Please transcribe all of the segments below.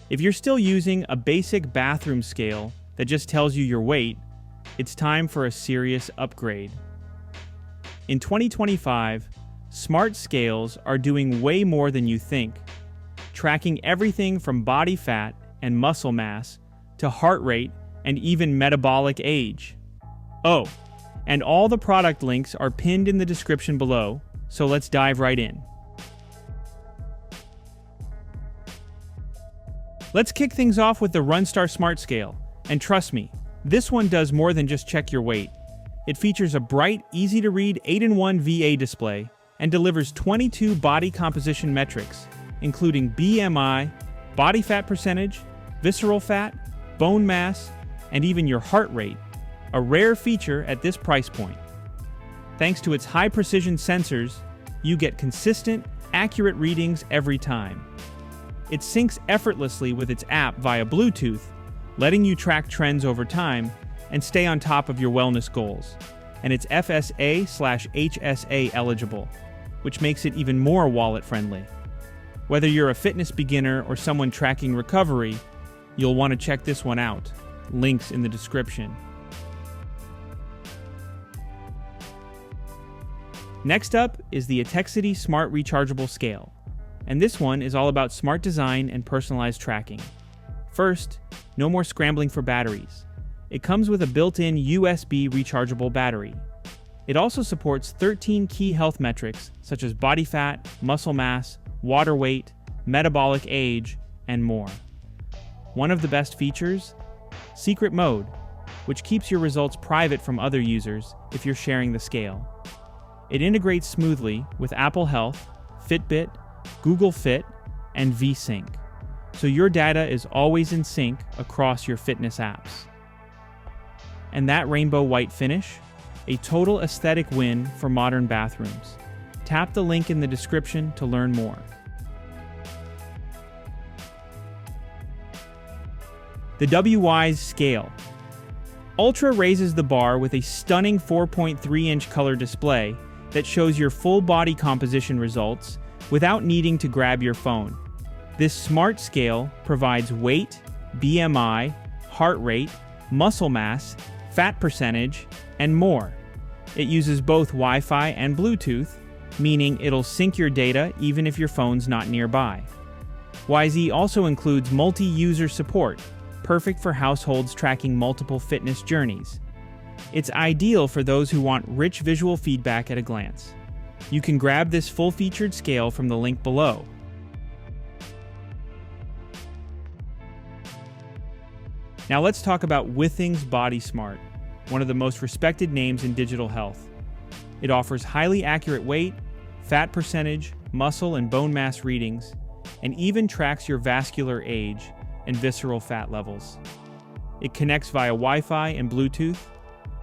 If you're still using a basic bathroom scale that just tells you your weight, it's time for a serious upgrade. In 2025, smart scales are doing way more than you think, tracking everything from body fat and muscle mass to heart rate and even metabolic age. Oh, and all the product links are pinned in the description below, so let's dive right in. Let's kick things off with the Runstar Smart Scale, and trust me, this one does more than just check your weight. It features a bright, easy-to-read 8-in-1 VA display and delivers 22 body composition metrics, including BMI, body fat percentage, visceral fat, bone mass, and even your heart rate, a rare feature at this price point. Thanks to its high-precision sensors, you get consistent, accurate readings every time. It syncs effortlessly with its app via Bluetooth, letting you track trends over time and stay on top of your wellness goals. And it's FSA/HSA eligible, which makes it even more wallet-friendly. Whether you're a fitness beginner or someone tracking recovery, you'll want to check this one out. Links in the description. Next up is the Etekcity Smart Rechargeable Scale, and this one is all about smart design and personalized tracking. First, no more scrambling for batteries. It comes with a built-in USB rechargeable battery. It also supports 13 key health metrics such as body fat, muscle mass, water weight, metabolic age, and more. One of the best features? Secret mode, which keeps your results private from other users if you're sharing the scale. It integrates smoothly with Apple Health, Fitbit, Google Fit, and VSync, so your data is always in sync across your fitness apps. And that rainbow white finish? A total aesthetic win for modern bathrooms. Tap the link in the description to learn more. The Wyze Scale. Ultra raises the bar with a stunning 4.3-inch color display that shows your full body composition results without needing to grab your phone. This smart scale provides weight, BMI, heart rate, muscle mass, fat percentage, and more. It uses both Wi-Fi and Bluetooth, meaning it'll sync your data even if your phone's not nearby. Wyze also includes multi-user support, perfect for households tracking multiple fitness journeys. It's ideal for those who want rich visual feedback at a glance. You can grab this full-featured scale from the link below. Now let's talk about WITHINGS Body Smart, one of the most respected names in digital health. It offers highly accurate weight, fat percentage, muscle and bone mass readings, and even tracks your vascular age and visceral fat levels. It connects via Wi-Fi and Bluetooth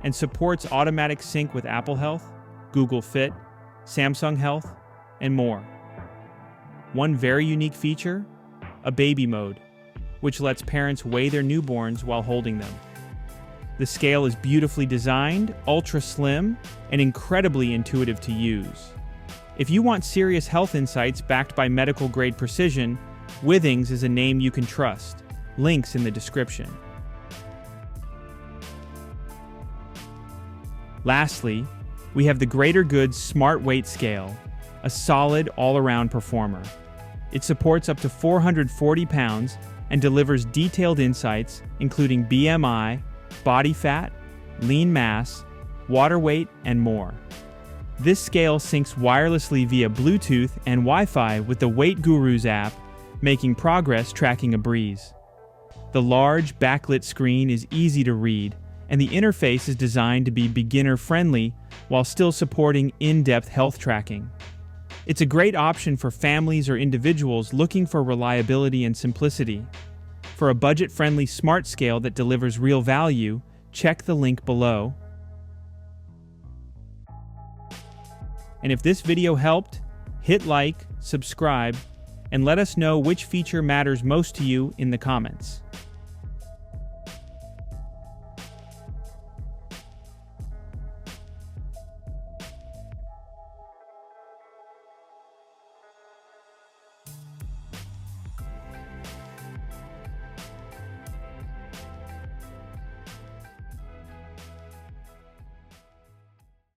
and supports automatic sync with Apple Health, Google Fit, Samsung Health, and more. One very unique feature? A baby mode, which lets parents weigh their newborns while holding them. The scale is beautifully designed, ultra slim, and incredibly intuitive to use. If you want serious health insights backed by medical-grade precision, WITHINGS is a name you can trust. Links in the description. Lastly, we have the Greater Goods Smart Weight Scale, a solid all-around performer. It supports up to 440 pounds and delivers detailed insights including BMI, body fat, lean mass, water weight, and more. This scale syncs wirelessly via Bluetooth and Wi-Fi with the Weight Gurus app, making progress tracking a breeze. The large, backlit screen is easy to read, and the interface is designed to be beginner-friendly while still supporting in-depth health tracking. It's a great option for families or individuals looking for reliability and simplicity. For a budget-friendly smart scale that delivers real value, check the link below. And if this video helped, hit like, subscribe, and let us know which feature matters most to you in the comments.